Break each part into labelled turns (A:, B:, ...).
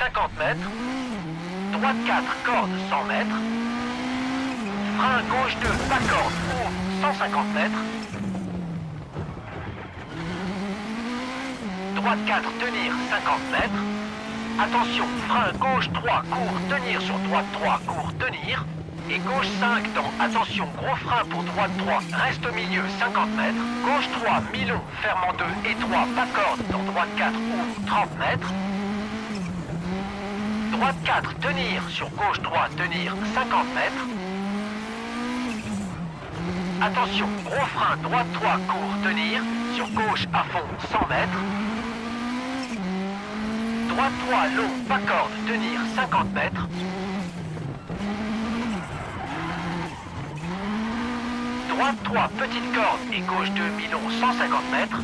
A: 50 mètres. Droite 4, corde 100 mètres. Frein gauche 2, pas corde, ouvre 150 mètres. Droite 4, tenir 50 mètres. Attention, frein gauche 3, court, tenir sur droite 3, court, tenir. Et gauche 5 dans attention, gros frein pour droite 3, reste au milieu 50 mètres. Gauche 3, mi-long, ferme en 2 et 3, pas corde dans droite 4, ouvre 30 mètres. Droite 4, tenir sur gauche 3, tenir 50 mètres. Attention, gros frein, droite 3, court, tenir, sur gauche à fond 100 mètres. Droite 3, long, pas corde, tenir 50 mètres. Droite 3, petite corde et gauche 2, mi-long 150 mètres.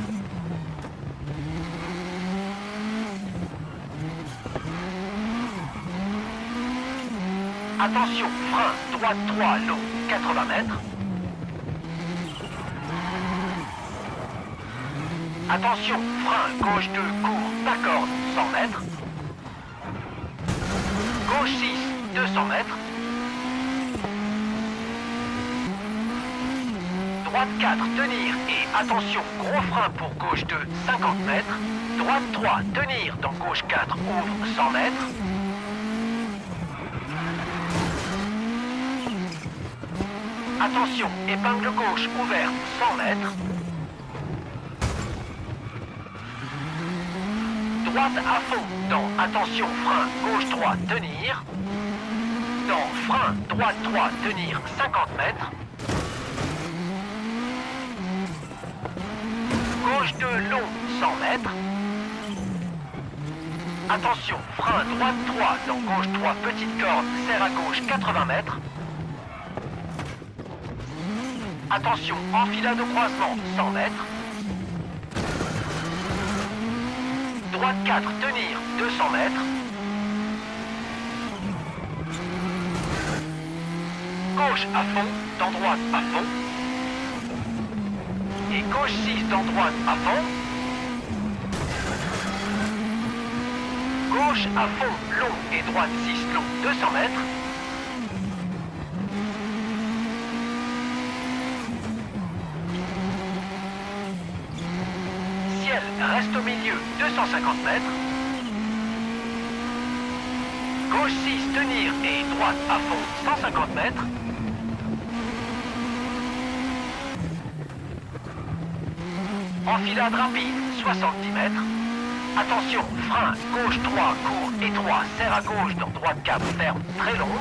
A: Attention, frein, droite 3, long, 80 mètres. Attention, frein, gauche 2, court, pas corde, 100 mètres. Gauche 6, 200 mètres. Droite 4, tenir et attention, gros frein pour gauche 2, 50 mètres. Droite 3, tenir dans gauche 4, ouvre 100 mètres. Attention, épingle gauche ouverte 100 mètres. Droite à fond dans attention, frein gauche 3, tenir. Dans frein droite 3, tenir 50 mètres. Gauche 2, long 100 mètres. Attention, frein droite 3 dans gauche 3, petite corde, serre à gauche 80 mètres. Attention, enfilade au croisement 100 mètres. Droite 4, tenir 200 mètres. Gauche à fond, dans droite à fond. Et gauche 6 dans droite à fond. Gauche à fond, long et droite 6 long, 200 mètres. Ciel reste au milieu, 250 mètres. Gauche 6, tenir et droite à fond, 150 mètres. Enfilade rapide, 70 mètres. Attention, frein, gauche 3, court, étroit, serre à gauche, dans droite 4, ferme, très long.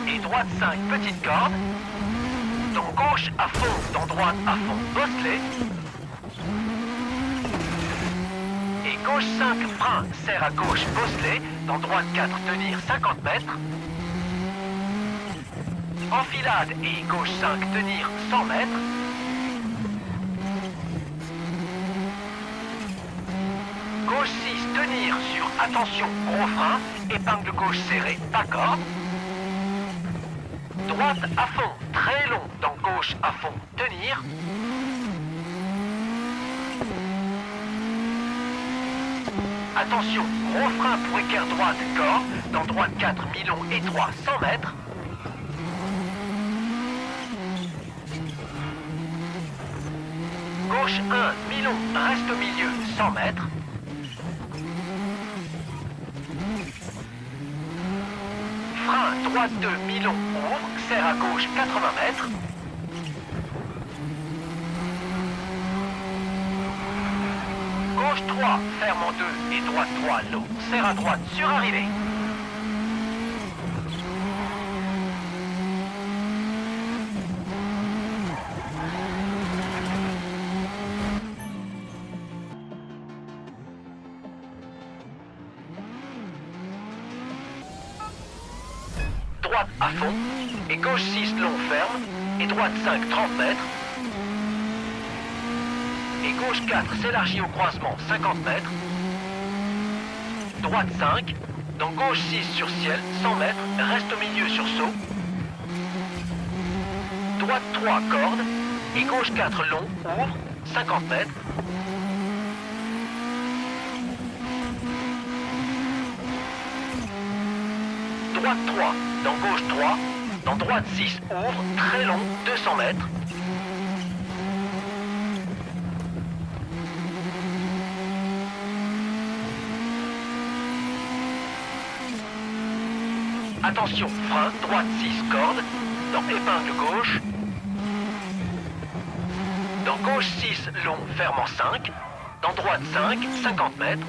A: Et droite 5, petite corde. Dans gauche à fond, dans droite à fond, bosselet. Et gauche 5, frein, serre à gauche, bosselet. Dans droite 4, tenir 50 mètres. Enfilade et gauche 5, tenir 100 mètres. Gauche 6, tenir sur attention, gros frein, épingle gauche serrée, pas corde. Droite à fond, très long, dans gauche à fond, tenir. Attention, gros frein pour équerre droite, corde, dans droite 4, mi-long, étroit, 100 mètres. Gauche 1, mi-long, reste au milieu, 100 mètres. Frein, droite 2, mi-long, ouvre, serre à gauche 80 mètres. Gauche 3, ferme en 2 et droite 3, long, serre à droite, sur arrivée. Droite à fond, et gauche 6 long ferme, et droite 5, 30 mètres. Et gauche 4 s'élargit au croisement, 50 mètres. Droite 5, dans gauche 6 sur ciel, 100 mètres, reste au milieu sur saut. Droite 3, corde, et gauche 4 long, ouvre, 50 mètres. droite 3, dans gauche 3, dans droite 6, ouvre, très long, 200 mètres. Attention, frein, droite 6, corde, dans épingle gauche. Dans gauche 6, long, ferme en 5. Dans droite 5, 50 mètres.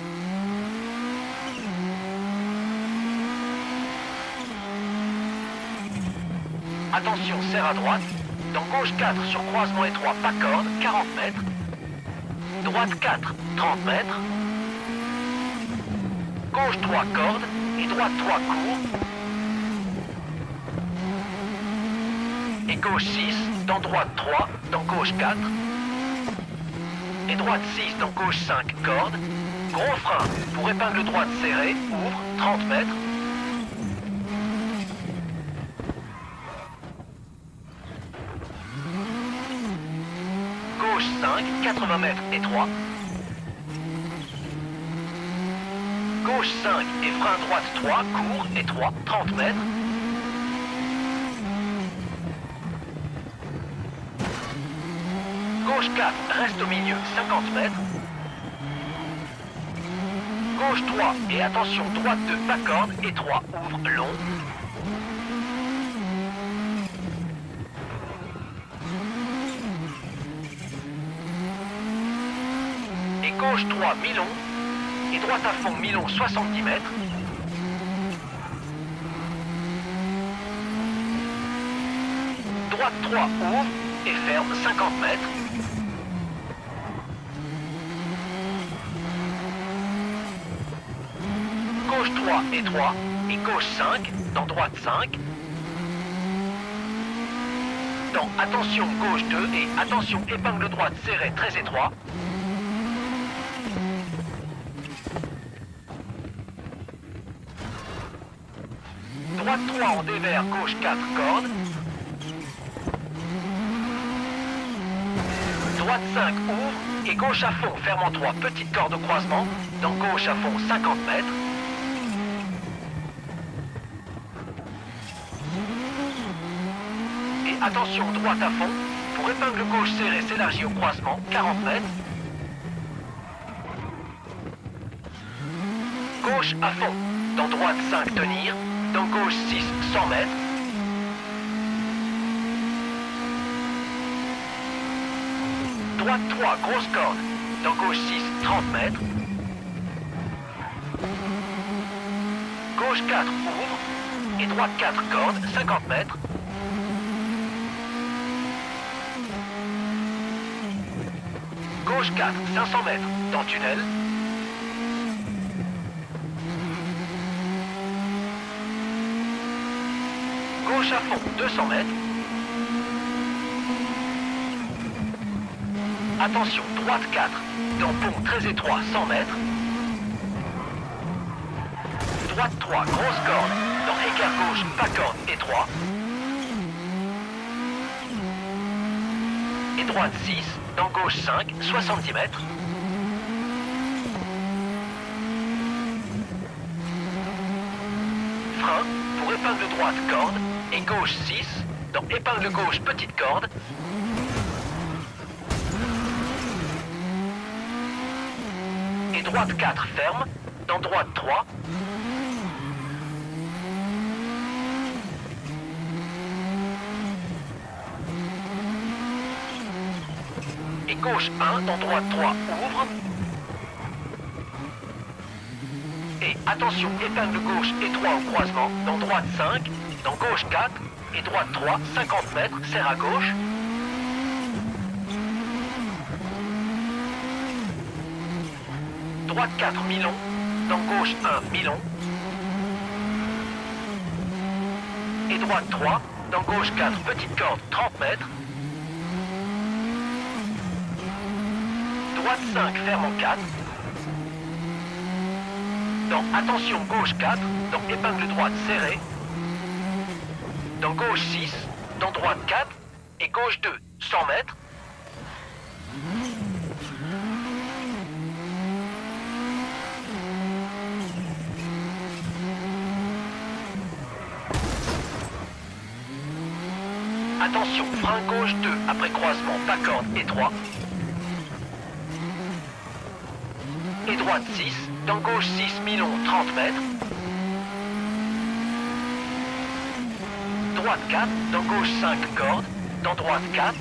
A: Attention, serre à droite. Dans gauche 4, sur croisement étroit, pas corde, 40 mètres. Droite 4, 30 mètres. Gauche 3, corde. Et droite 3, court. Et gauche 6, dans droite 3, dans gauche 4. Et droite 6, dans gauche 5, corde. Gros frein, pour épingle droite serrée, ouvre, 30 mètres. Gauche 5, 80 mètres étroit. Gauche 5 et frein droite 3, court, étroit, 30 mètres. Gauche 4, reste au milieu, 50 mètres. Gauche 3 et attention, droite 2, pas corde, étroit, ouvre, long. Et gauche 3, mi-long. Et droite à fond, mi-long, 70 mètres. Droite 3, ouvre et ferme, 50 mètres. Gauche 3, étroit, et gauche 5, dans droite 5. Dans attention, gauche 2, et attention, épingle droite serrée, très étroit. Droite 3 en dévers, gauche 4, corde. Droite 5, ouvre, et gauche à fond, ferme en 3, petite corde au croisement. Dans gauche à fond, 50 mètres. Et attention, droite à fond, pour épingle gauche serrée, s'élargit au croisement, 40 mètres. Gauche à fond, dans droite 5, tenir. Dans gauche 6, 100 mètres. Droite 3, grosse corde. Dans gauche 6, 30 mètres. Gauche 4, ouvre. Et droite 4, corde, 50 mètres. Gauche 4, 500 mètres. Dans tunnel. Gauche à fond, 200 mètres. Attention, droite 4, dans pont très étroit, 100 mètres. Droite 3, grosse corde, dans écart gauche, pas corde, étroit. Et droite 6, dans gauche 5, 70 mètres. Frein, pour épingle droite, corde. Et gauche 6, dans épingle gauche, petite corde. Et droite 4, ferme, dans droite 3. Et gauche 1, dans droite 3, ouvre. Et attention, épingle gauche étroit au croisement, dans droite 5. Dans gauche 4 et droite 3, 50 mètres, serre à gauche. Droite 4, mi-long. Dans gauche 1, mi-long. Et droite 3, dans gauche 4, petite corde, 30 mètres. Droite 5, ferme en 4. Dans attention, gauche 4, dans épingle droite serrée. Dans gauche 6, dans droite 4 et gauche 2, 100 mètres. Attention, frein gauche 2 après croisement, pas corde étroit. Et droite 6, dans gauche 6, mi-long 30 mètres. Droite 4, dans gauche 5 cordes, dans droite 4.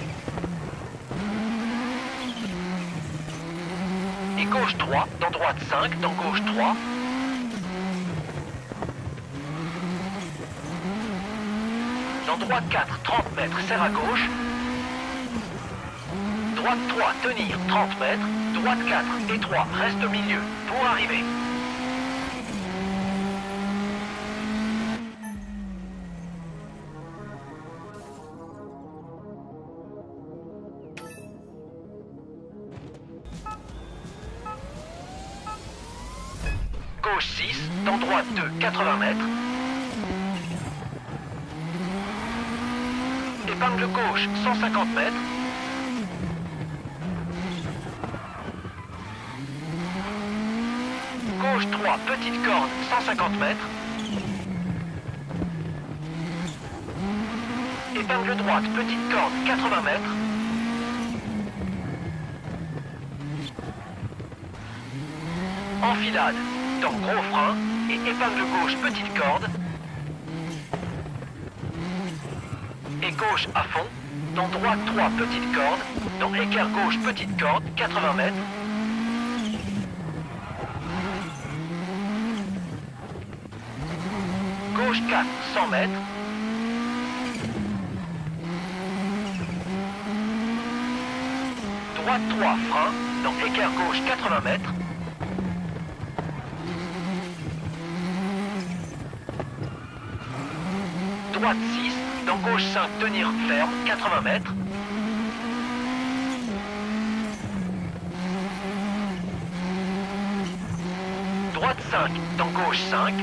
A: Et gauche 3, dans droite 5, dans gauche 3. Dans droite 4, 30 mètres, serre à gauche. Droite 3, tenir, 30 mètres. Droite 4 et 3, reste au milieu, pour arriver. Gauche 6, dans droite 2, 80 mètres. Épingle gauche, 150 mètres. Gauche 3, petite corde, 150 mètres. Épingle droite, petite corde, 80 mètres. Enfilade, dans gros frein, et épingle gauche, petite corde. Et gauche à fond, dans droite 3, petite corde, dans équerre gauche, petite corde, 80 mètres. Gauche 4, 100 mètres. Droite 3, frein, dans équerre gauche, 80 mètres. Droite 6, dans gauche 5, tenir ferme, 80 mètres. Droite 5, dans gauche 5.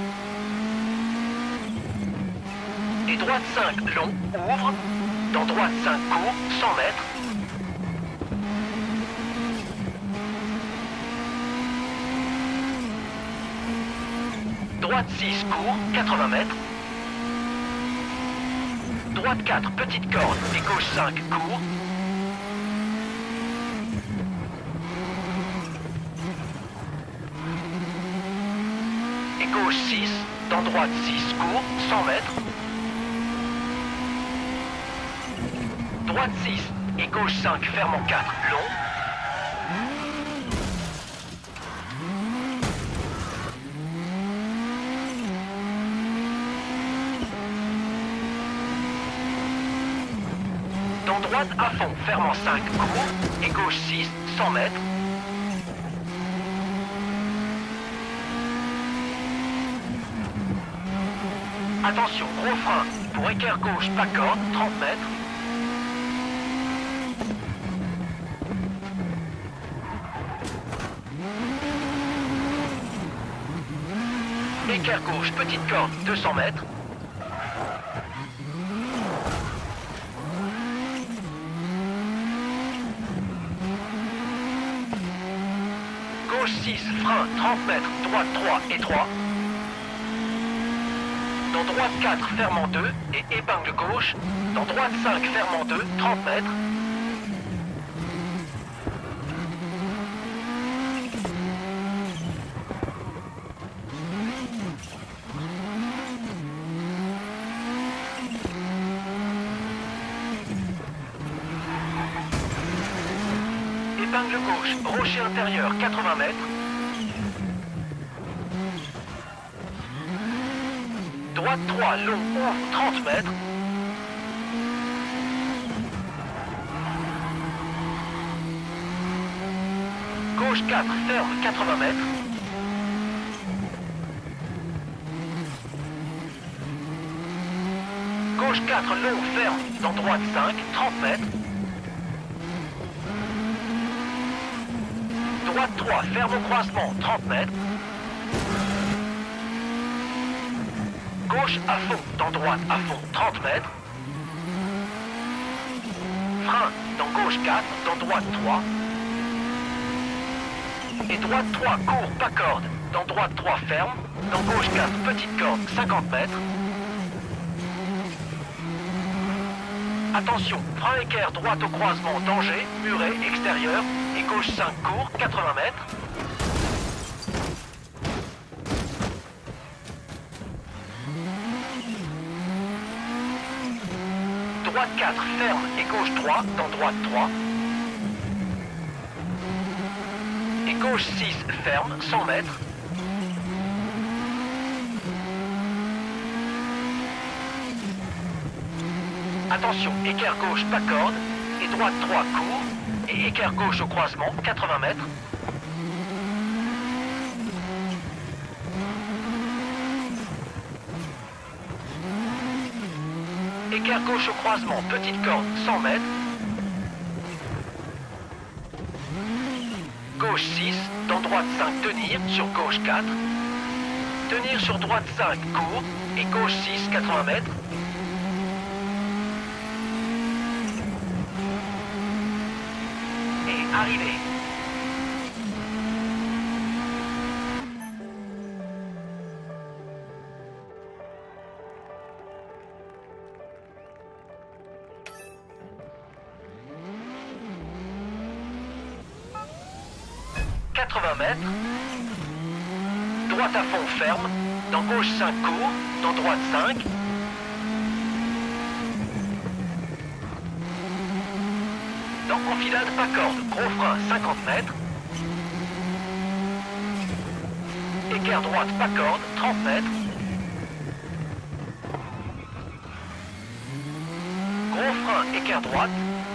A: Et droite 5, long, ouvre. Dans droite 5, court, 100 mètres. Droite 6, court, 80 mètres. Droite 4, petite corde, et gauche 5, court. Et gauche 6, dans droite 6, court, 100 mètres. Droite 6, et gauche 5, ferme en 4, long. Dans droite à fond, ferme en 5, court, et gauche 6, 100 mètres. Attention, gros frein, pour équerre gauche, pas corde, 30 mètres. Équerre gauche, petite corde, 200 mètres. Gauche 6, frein, 30 mètres, droite 3 et 3. Dans droite 4, ferme en 2 et épingle gauche. Dans droite 5, ferme en 2, 30 mètres. Épingle gauche, rocher intérieur, 80 mètres. Droite 3, long, ouvre, 30 mètres. Gauche 4, ferme, 80 mètres. Gauche 4, long, ferme, dans droite 5, 30 mètres. Droite 3, ferme au croisement, 30 mètres. Gauche à fond, dans droite à fond, 30 mètres. Frein, dans gauche 4, dans droite 3. Et droite 3, court, pas corde. Dans droite 3, ferme. Dans gauche 4, petite corde, 50 mètres. Attention, frein équerre droite au croisement, danger, muret, extérieur, et gauche 5 court, 80 mètres. Droite 4, ferme, et gauche 3, dans droite 3. Et gauche 6, ferme, 100 mètres. Attention, équerre gauche, pas corde, et droite 3, court, et équerre gauche au croisement, 80 mètres. Équerre gauche au croisement, petite corde, 100 mètres. Gauche 6, dans droite 5, tenir, sur gauche 4. Tenir sur droite 5, court, et gauche 6, 80 mètres. Et arriver. Mètres. Droite à fond ferme, dans gauche 5 court, dans droite 5. Dans enfilade pas corde, gros frein 50 mètres. Équerre droite pas corde, 30 mètres. Gros frein équerre droite,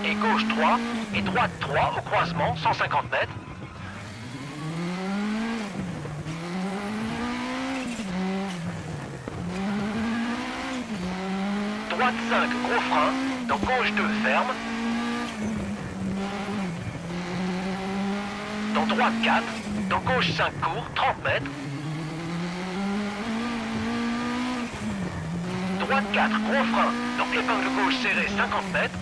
A: et gauche 3, et droite 3 au croisement, 150 mètres. Droite 5, gros frein, dans gauche 2, ferme. Dans droite 4, dans gauche 5, court, 30 mètres. Droite 4, gros frein, dans épingle gauche serrée, 50 mètres.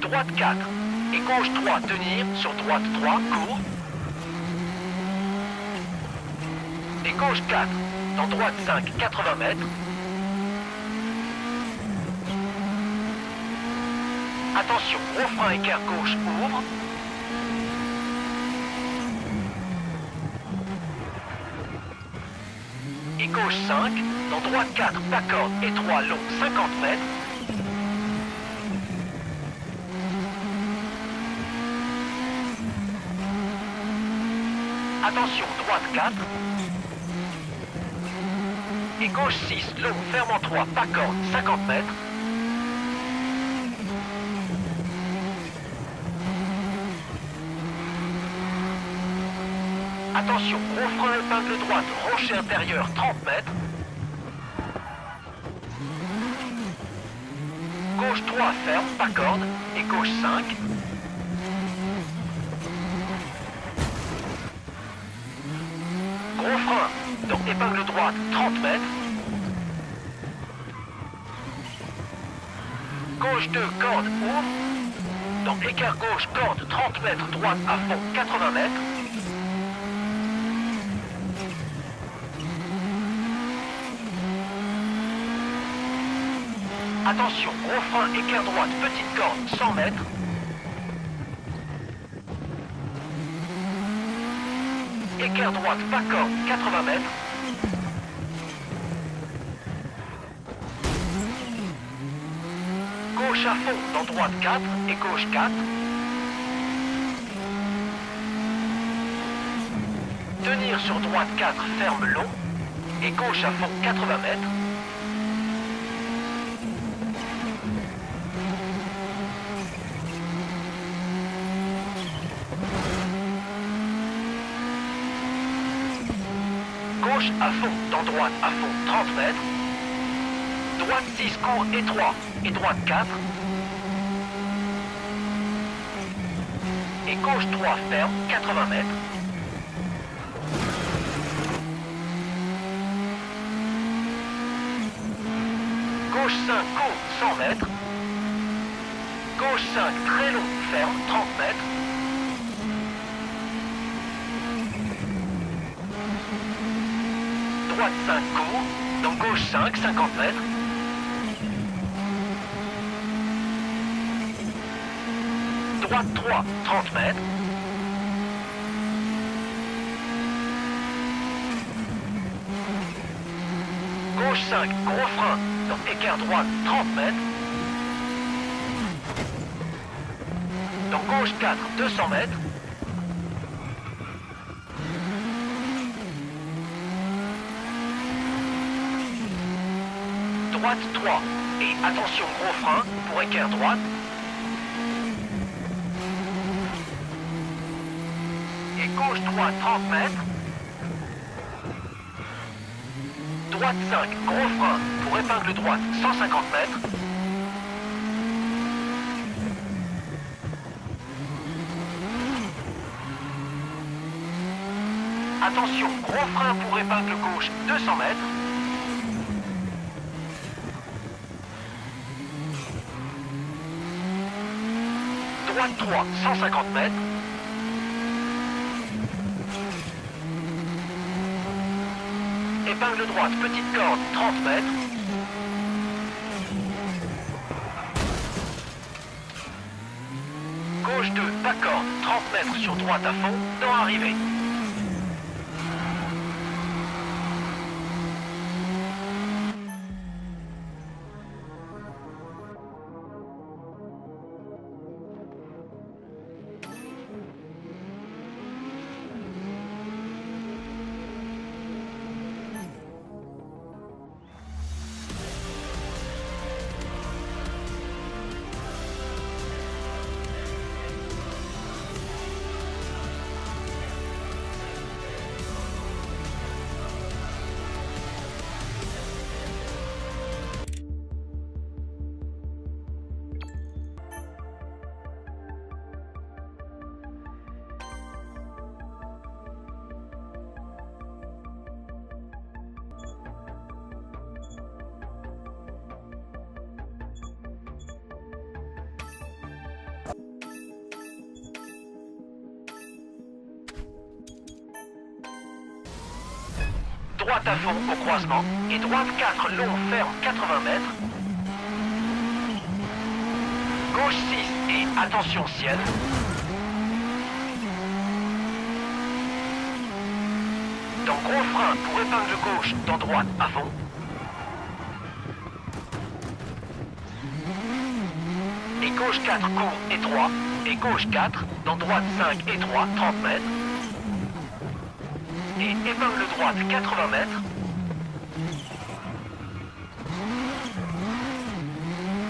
A: Droite 4, et gauche 3, tenir, sur droite 3, court. Et gauche 4, dans droite 5, 80 mètres. Attention, gros frein équerre gauche, ouvre. Et gauche 5, dans droite 4, pas corde et 3, long, 50 mètres. Attention, droite 4. Et gauche 6, long, ferme en 3, pas corde, 50 mètres. Attention, gros frein épingle droite, rocher intérieur, 30 mètres. Gauche 3, ferme, pas corde, et gauche 5. Gros frein, dans épingle droite, 30 mètres. Gauche 2, corde, ouvre. Dans équerre gauche, corde, 30 mètres, droite à fond, 80 mètres. Attention, gros frein, équerre droite, petite corde, 100 mètres. Équerre droite, pas corde, 80 mètres. Gauche à fond, dans droite 4 et gauche 4. Tenir sur droite 4, ferme long. Et gauche à fond, 80 mètres. Gauche à fond, dans droite à fond, 30 mètres. Droite 6, court et 3, et droite 4. Et gauche 3, ferme, 80 mètres. Gauche 5, court, 100 mètres. Gauche 5, très long, ferme, 30 mètres. droite 5 court, dans gauche 5, 50 mètres. Droite 3, 30 mètres. Gauche 5, gros frein, dans écart droite 30 mètres. Dans gauche 4, 200 mètres. Droite 3, et attention gros frein pour écart droite. Et gauche 3, 30 mètres. Droite 5, gros frein pour épingle droite 150 mètres. Attention, gros frein pour épingle gauche 200 mètres. Droite 3, 150 mètres. Épingle droite, petite corde, 30 mètres. Gauche 2, pas corde, 30 mètres sur droite à fond, dans arrivée. Droite à fond au croisement et droite 4 long ferme 80 mètres. Gauche 6 et attention ciel. Dans gros frein pour épingle gauche dans droite à fond. Et gauche 4 court étroit. Et gauche 4 dans droite 5 étroit 30 mètres. Et épingle droite 80 mètres.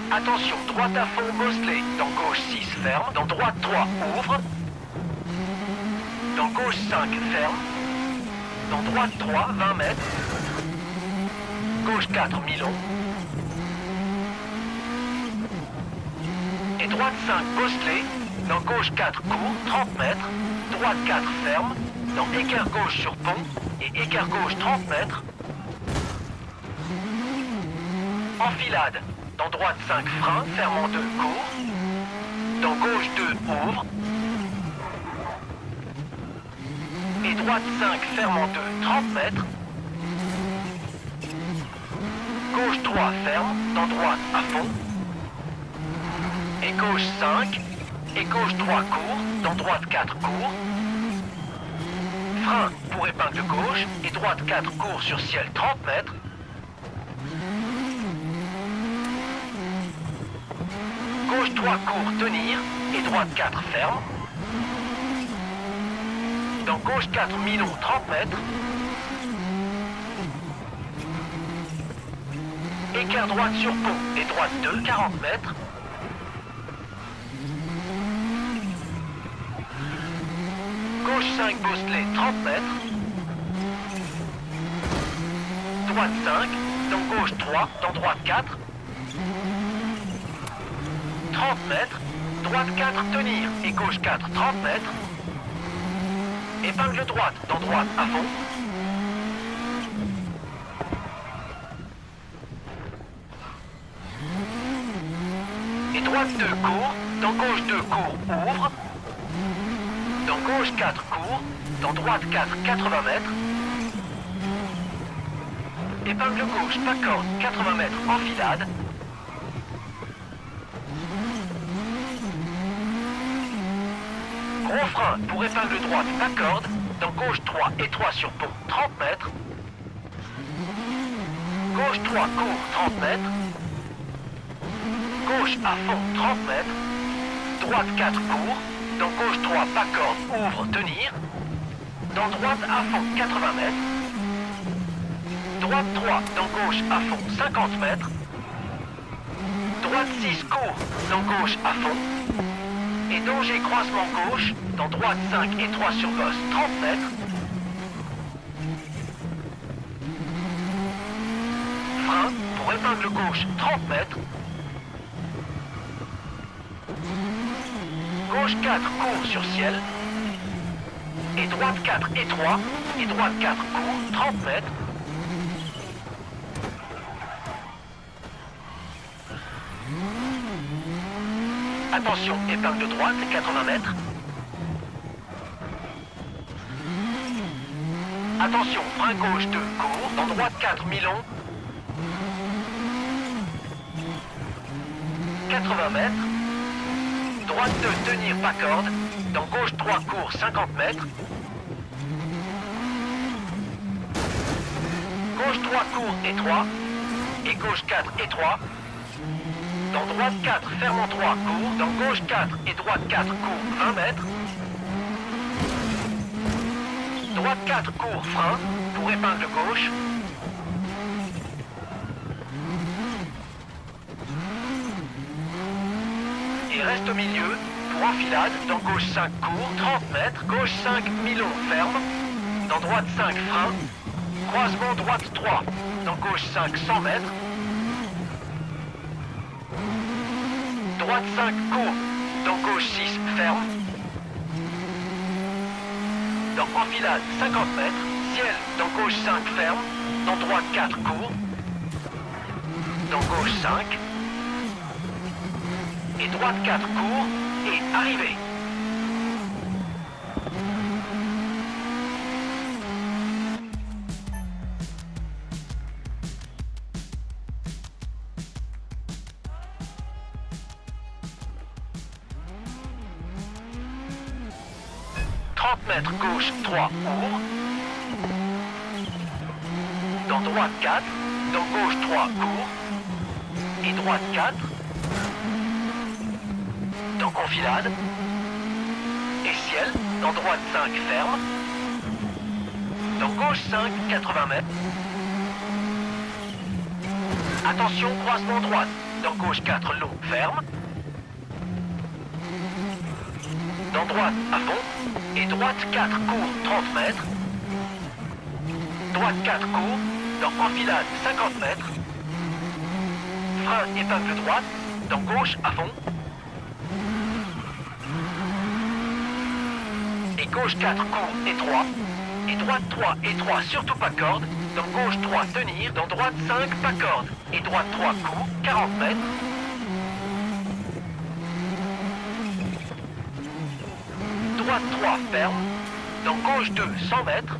A: Attention, droite à fond bosselé. Dans gauche 6 ferme. Dans droite 3 ouvre. Dans gauche 5 ferme. Dans droite 3 20 mètres. Gauche 4 mi-long. Et droite 5 bosselé. Dans gauche 4 court 30 mètres. Droite 4 ferme. Dans écart gauche sur pont et écart gauche 30 mètres. Enfilade. Dans droite 5 frein, fermant 2 court. Dans gauche 2 ouvre. Et droite 5 fermant 2 30 mètres. Gauche 3 ferme. Dans droite à fond. Et gauche 5. Et gauche 3 court. Dans droite 4 court. Frein pour épingle gauche et droite 4 court sur ciel 30 mètres. Gauche 3 court tenir et droite 4 ferme. Dans gauche 4 mi-long 30 mètres. Écart droite sur pont et droite 2 40 mètres. Gauche 5 bosselé 30 mètres. Droite 5, dans gauche 3, dans droite 4. 30 mètres. Droite 4 tenir et gauche 4 30 mètres. Épingle droite dans droite à fond. Et droite 2 court, dans gauche 2 court ouvre. Dans gauche 4 court, dans droite 4 80 mètres. épingle gauche, pas corde, 80 mètres, enfilade. Gros frein pour épingle droite, pas corde. Dans gauche 3, étroit sur pont, 30 mètres. Gauche 3, court, 30 mètres. Gauche à fond, 30 mètres. Droite 4, court. Dans gauche 3, pas corde, ouvre, tenir. Dans droite à fond, 80 mètres. Droite 3, dans gauche à fond, 50 mètres. Droite 6, court, dans gauche à fond. Et danger croisement gauche, dans droite 5, étroit sur bosse, 30 mètres. Frein pour épingle gauche, 30 mètres. Gauche 4, court sur ciel. Et droite 4, étroit. Et droite 4, court, 30 mètres. Attention, épingle droite, 80 mètres. Attention, frein gauche 2, court. Dans droite 4, mi-long. 80 mètres. Droite 2, tenir, pas corde. Dans gauche 3, court, 50 mètres. Gauche 3, court, étroit. Et gauche 4, étroit. Dans droite 4, ferme en 3, court. Dans gauche 4 et droite 4, court, 20 mètres. Droite 4, court, frein, pour épingle gauche. Et reste au milieu, pour enfilade. Dans gauche 5, court, 30 mètres. Gauche 5, mi-long, ferme. Dans droite 5, frein. Croisement droite 3. Dans gauche 5, 100 mètres. Droite 5, court. Dans gauche 6, ferme. Dans enfilade 50 mètres. Ciel, dans gauche 5, ferme. Dans droite 4, court. Dans gauche 5. Et droite 4, court. Et arrivée. Mètres gauche 3, ouvre. Dans droite 4, dans gauche 3, court. Et droite 4. Dans enfilade. Et ciel, dans droite 5, ferme. Dans gauche 5, 80 mètres. Attention, croisement droite. Dans gauche 4, long, ferme. Dans droite à fond. Et droite 4, court, 30 mètres. Droite 4, court. Dans enfilade, 50 mètres. Frein épingle droite. Dans gauche à fond. Et gauche 4, court, étroit. Et droite 3, étroit, surtout pas corde. Dans gauche 3, tenir. Dans droite 5, pas corde. Et droite 3, court, 40 mètres. Droite 3, ferme. Dans gauche 2, 100 mètres.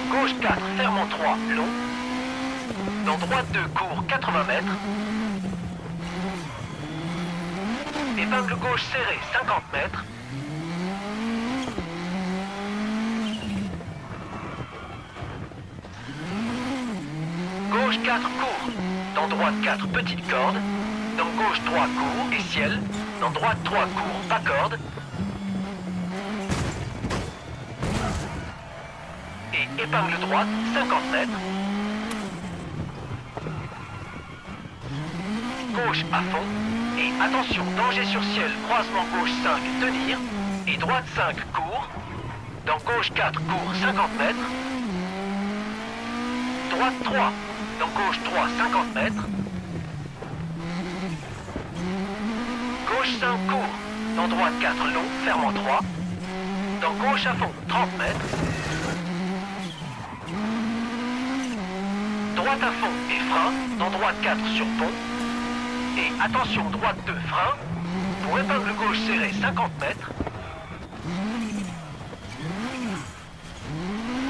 A: Gauche 4, ferme en 3, long. Dans droite 2, court, 80 mètres. Épingle gauche serrée, 50 mètres. Gauche 4, court. Dans droite 4, petite corde. Dans gauche 3, court et ciel. Dans droite 3, court, pas corde. Et épingle droite, 50 mètres. Gauche à fond. Et attention, danger sur ciel, croisement gauche 5, tenir. Et droite 5, court. Dans gauche 4, court, 50 mètres. Droite 3. Dans gauche 3, 50 mètres. Gauche 5, court. Dans droite 4, long, ferme en 3. Dans gauche à fond, 30 mètres. Droite à fond et frein. Dans droite 4 sur pont. Et attention, droite 2, frein. Pour épingle gauche serrée, 50 mètres.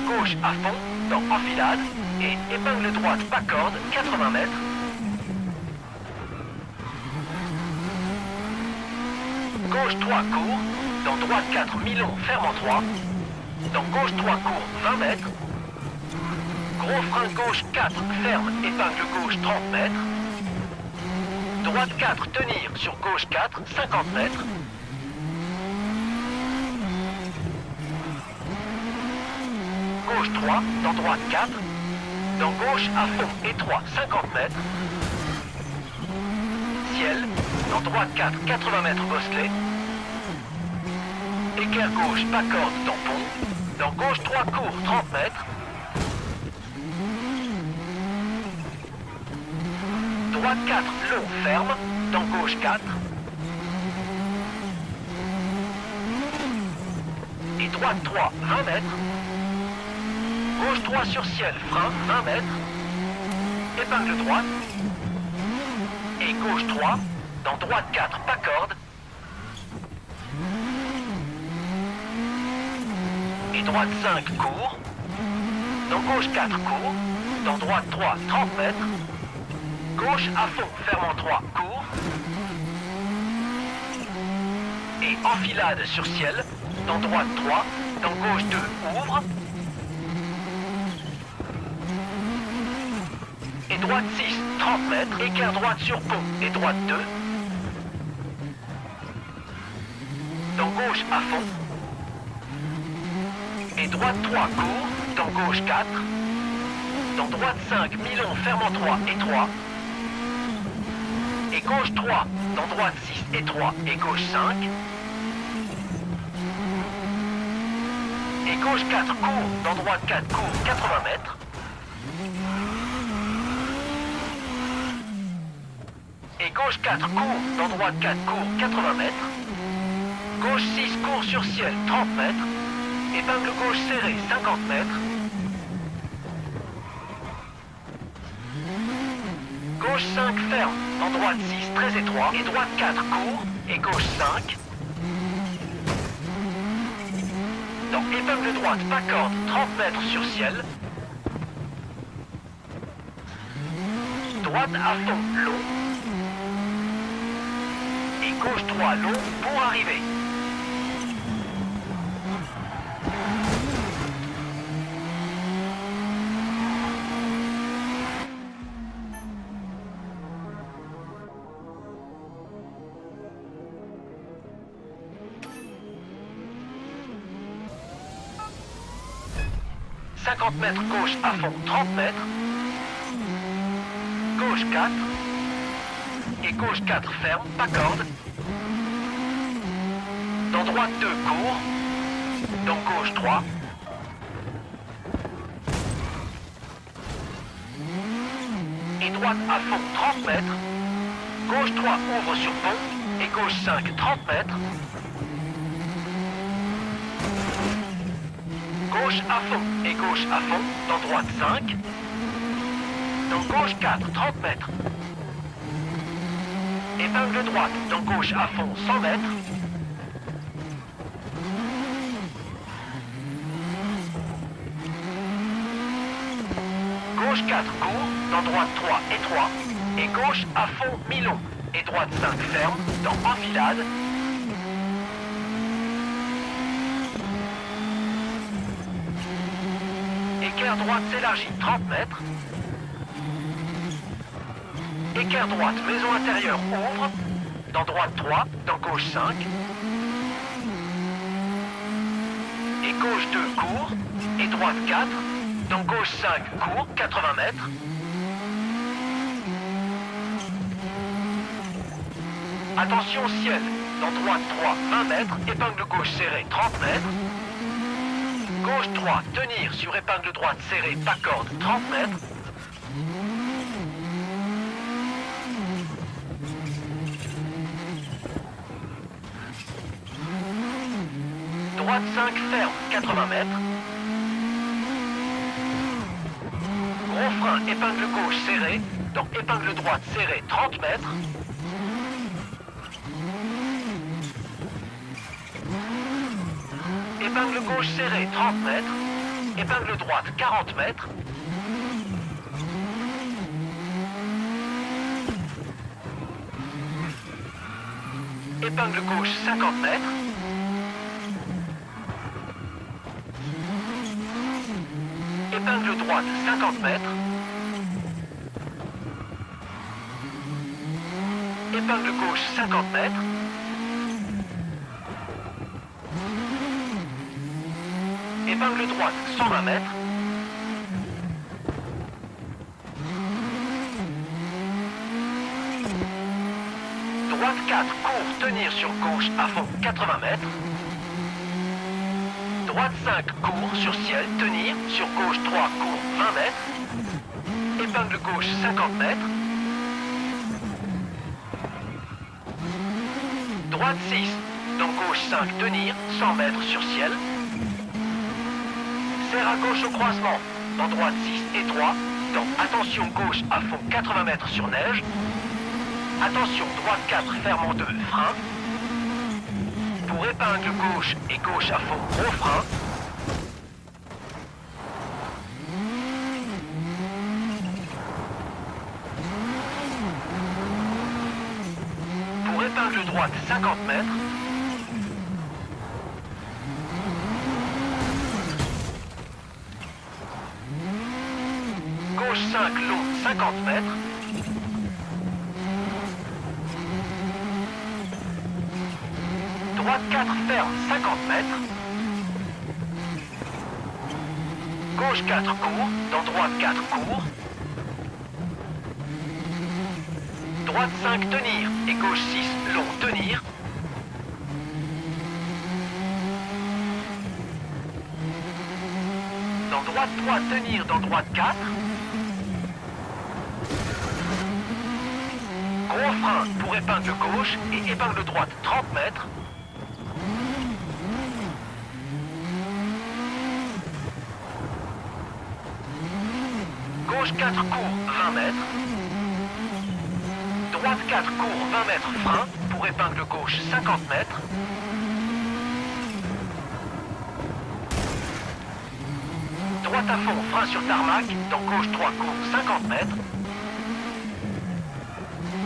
A: Gauche à fond, dans enfilade, et épingle droite pas corde, 80 mètres. Gauche 3 court, dans droite 4 mi-long, ferme en 3. Dans gauche 3 court, 20 mètres. Gros frein gauche 4, ferme, épingle gauche 30 mètres. Droite 4, tenir, sur gauche 4, 50 mètres. Gauche 3, dans droite 4. Dans gauche à fond, étroit, 50 mètres. Ciel, dans droite 4, 80 mètres bosselé. Équerre gauche, pas corde, dans pont. Dans gauche 3 court, 30 mètres. Droite 4, long, ferme. Dans gauche 4. Et droite 3, 20 mètres. Gauche 3 sur ciel, frein, 20 mètres. Épingle droite. Et gauche 3, dans droite 4, pas corde. Et droite 5, court. Dans gauche 4, court. Dans droite 3, 30 mètres. Gauche à fond, ferme en 3, court. Et enfilade sur ciel. Dans droite 3, dans gauche 2, ouvre. Et droite 6, 30 mètres. Équerre droite sur pont. Et droite 2. Dans gauche à fond. Et droite 3, court. Dans gauche 4. Dans droite 5, mi-long, ferme en 3, étroit. Et gauche 3, dans droite 6, étroit. Et gauche 5. Et gauche 4, court. Dans droite 4, court, 80 mètres. Et gauche 4, court. Dans droite 4, court, 80 mètres. Gauche 6, court sur ciel, 30 mètres. Épingle gauche serrée, 50 mètres. Gauche 5, ferme. Dans droite 6, très étroit. Et droite 4, court. Et gauche 5. Dans épingle droite, pas corde, 30 mètres sur ciel. Droite à fond, long. Et gauche 3, long, pour arriver. Mètres gauche à fond, 30 mètres. Gauche 4. Et gauche 4 ferme, pas corde. Dans droite 2 court. Dans gauche 3. Et droite à fond, 30 mètres. Gauche 3 ouvre sur pont. Et gauche 5, 30 mètres. Gauche à fond et gauche à fond, dans droite 5. Dans gauche 4, 30 mètres. Épingle droite, dans gauche à fond, 100 mètres. Gauche 4, court, dans droite 3, étroit. Et gauche à fond, mi-long. Et droite 5, ferme, dans enfilade. Équerre droite s'élargit 30 mètres. Équerre droite, maison intérieure, ouvre. Dans droite 3, dans gauche 5. Et gauche 2, court. Et droite 4. Dans gauche 5, court, 80 mètres. Attention ciel. Dans droite 3, 20 mètres. Épingle gauche serrée, 30 mètres. Gauche 3, tenir sur épingle droite serrée, pas corde, 30 mètres. Droite 5, ferme, 80 mètres. Gros frein, épingle gauche serrée, dans épingle droite serrée, 30 mètres. Épingle gauche serrée, 30 mètres. épingle droite 40 mètres. Épingle gauche 50 mètres. Épingle droite 50 mètres. Épingle gauche 50 mètres. Épingle droite 120 mètres. Droite 4, court, tenir sur gauche à fond 80 mètres. Droite 5, court, sur ciel, tenir, sur gauche 3, court, 20 mètres. Épingle gauche 50 mètres. Droite 6, dans gauche 5, tenir, 100 mètres sur ciel. Serre à gauche au croisement, dans droite 6 et 3, dans attention gauche à fond 80 mètres sur neige. Attention, droite 4, ferme en 2, frein. Pour épingle gauche et gauche à fond, gros frein. Pour épingle droite, 50 mètres. Gauche 5, long, 50 mètres. Droite 4, ferme, 50 mètres. Gauche 4, court. Dans droite 4, court. Droite 5, tenir. Et gauche 6, long, tenir. Dans droite 3, tenir. Dans droite 4. Gros frein pour épingle gauche et épingle droite 30 mètres. Gauche 4 court 20 mètres. Droite 4 court 20 mètres frein pour épingle gauche 50 mètres. Droite à fond, frein sur tarmac, dans gauche 3 court 50 mètres.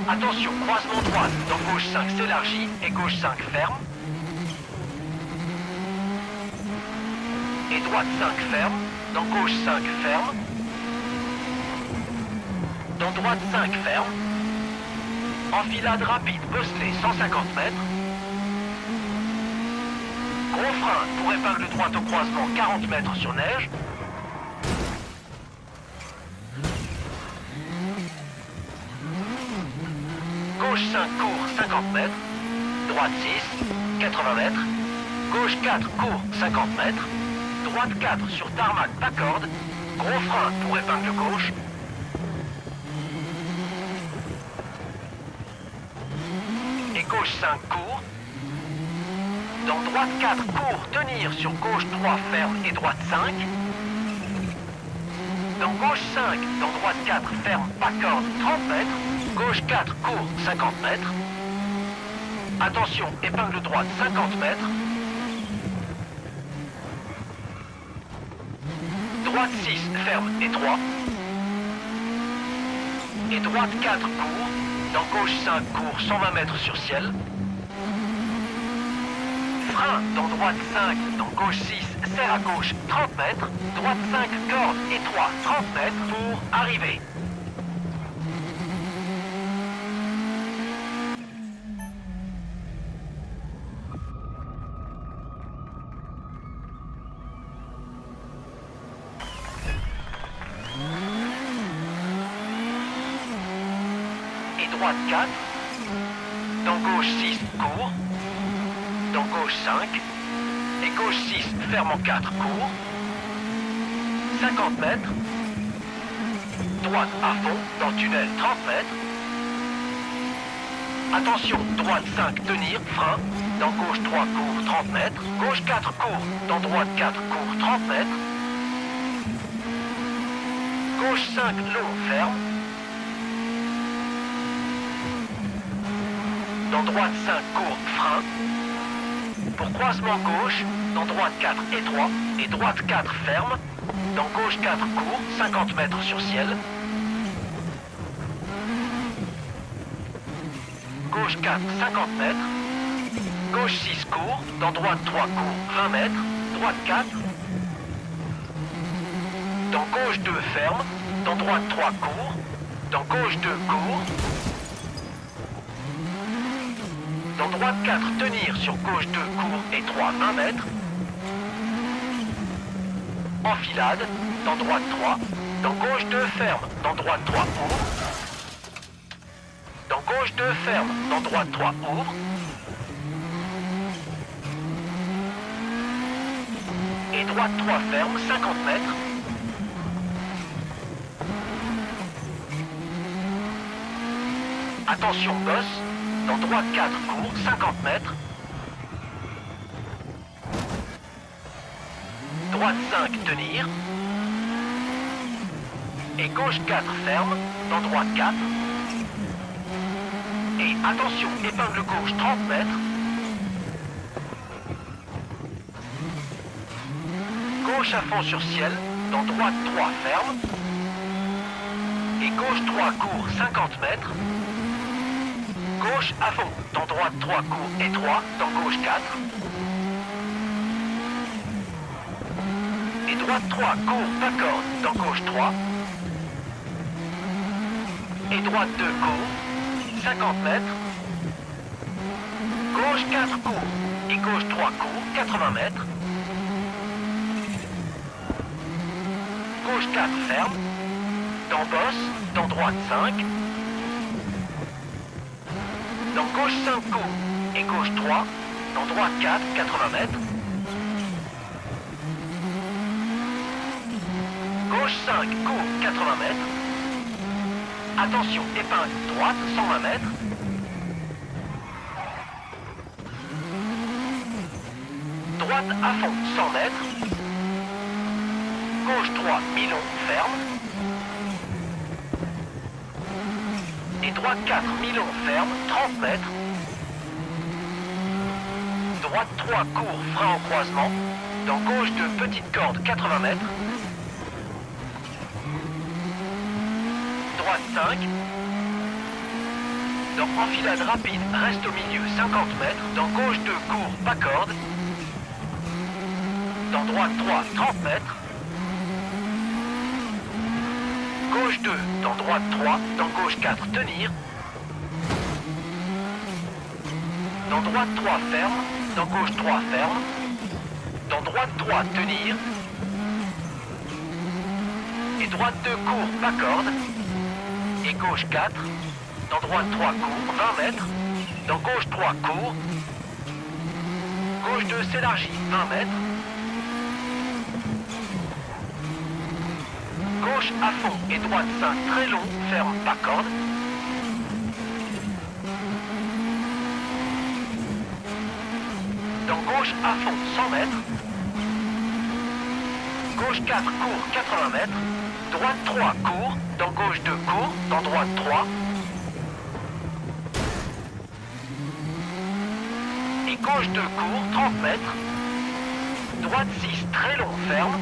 A: Attention, croisement droite, dans gauche 5 s'élargit et gauche 5 ferme. Et droite 5 ferme, dans gauche 5 ferme. Dans droite 5 ferme. Enfilade rapide, bosselée 150 mètres. Gros frein pour épingle droite au croisement 40 mètres sur neige. Gauche 5 court 50 mètres. Droite 6, 80 mètres. Gauche 4 court 50 mètres. Droite 4 sur tarmac pas corde. Gros frein pour épingle gauche. Et gauche 5 court. Dans droite 4 court, tenir sur gauche 3 ferme et droite 5. Dans gauche 5, dans droite 4 ferme pas corde 30 mètres. Gauche 4 court 50 mètres. Attention, épingle droite 50 mètres. Droite 6 ferme et 3. Et droite 4 court. Dans gauche 5 court 120 mètres sur ciel. Frein dans droite 5, dans gauche 6, serre à gauche 30 mètres. Droite 5 corde et 3 30 mètres pour arriver. Droite 4, dans gauche 6, court, dans gauche 5, et gauche 6, ferme en 4, court, 50 mètres, droite à fond, dans tunnel 30 mètres, attention, droite 5, tenir, frein, dans gauche 3, court, 30 mètres, gauche 4, court, dans droite 4, court, 30 mètres, gauche 5, long, ferme, dans droite 5, court, frein. Pour croisement gauche, dans droite 4, étroit. Et droite 4, ferme. dans gauche 4 court, 50 mètres sur ciel. Gauche 4, 50 mètres. Gauche 6 court, dans droite 3 court, 20 mètres. Droite 4. Dans gauche 2 ferme, dans droite 3 court, dans gauche 2 court. Dans droite 4 tenir sur gauche 2 court et 3 20 mètres. Enfilade, dans droite 3, dans gauche 2 ferme, dans droite 3 ouvre. Dans gauche 2 ferme, dans droite 3 ouvre. Et droite 3 ferme, 50 mètres. Attention bosse, dans droite 4 court, 50 mètres. Droite 5 tenir. Et gauche 4 ferme, dans droite 4. Et attention, épingle gauche 30 mètres. Gauche à fond sur ciel, dans droite 3 ferme. Et gauche 3 court 50 mètres. Gauche à fond, dans droite 3 court et 3, dans gauche 4. Et droite 3 court, pas corde, dans gauche 3. Et droite 2 court, 50 mètres. Gauche 4 court et gauche 3 court, 80 mètres. Gauche 4 ferme, dans bosse, dans droite 5. Dans gauche 5 court et gauche 3, dans droite 4, 80 mètres. Gauche 5 court, 80 mètres. Attention, épingle droite, 120 mètres. Droite à fond, 100 mètres. Gauche 3, milon, ferme. Et droite 4, milon, ferme, 30 mètres. Droite 3, court, frein au croisement. Dans gauche 2, petite corde, 80 mètres. Droite 5. Dans enfilade rapide, reste au milieu, 50 mètres. Dans gauche 2, court, pas corde. Dans droite 3, 30 mètres. Gauche 2, dans droite 3, dans gauche 4, tenir. Dans droite 3, ferme, dans gauche 3, ferme. Dans droite 3, tenir. Et droite 2, court, pas corde. Et gauche 4, dans droite 3, court, 20 mètres. Dans gauche 3, court. Gauche 2 s'élargit, 20 mètres. Gauche à fond et droite 5 très long, ferme, pas corde. Dans gauche à fond 100 mètres. Gauche 4 court 80 mètres. Droite 3 court, dans gauche 2 court, dans droite 3. Et gauche 2 court 30 mètres. Droite 6 très long, ferme.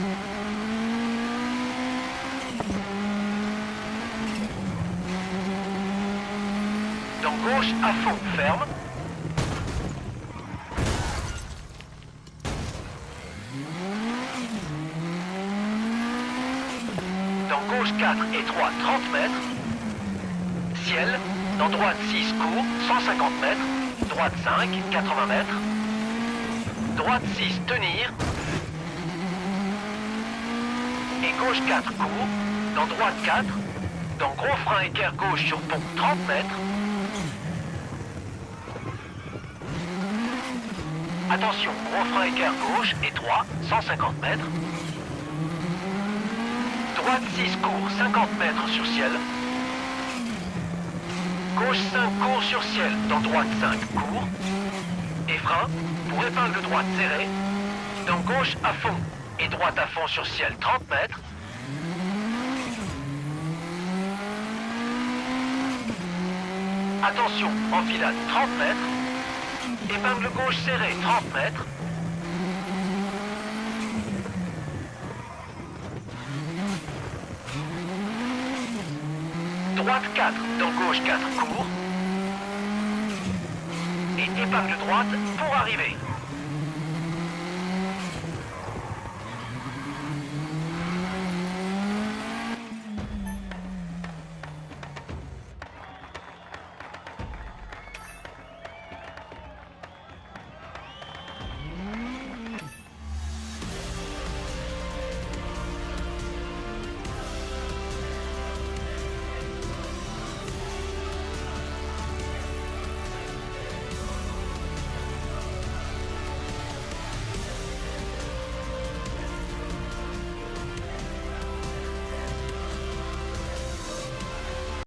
A: Dans gauche à fond, ferme. Dans gauche 4 et 3, 30 mètres. Ciel, dans droite 6 court, 150 mètres. Droite 5, 80 mètres. Droite 6, tenir. Et gauche 4 court, dans droite 4. Dans gros frein équerre gauche sur pont, 30 mètres. Attention, gros frein équerre gauche et 3, 150 mètres. Droite 6 court, 50 mètres sur ciel. Gauche 5 court sur ciel, dans droite 5 court. Et frein, pour épingle droite serrée. Dans gauche à fond et droite à fond sur ciel, 30 mètres. Attention, enfilade 30 mètres. Épingle gauche serrée, 30 mètres. Droite 4 dans gauche 4 court. Et épingle droite pour arriver.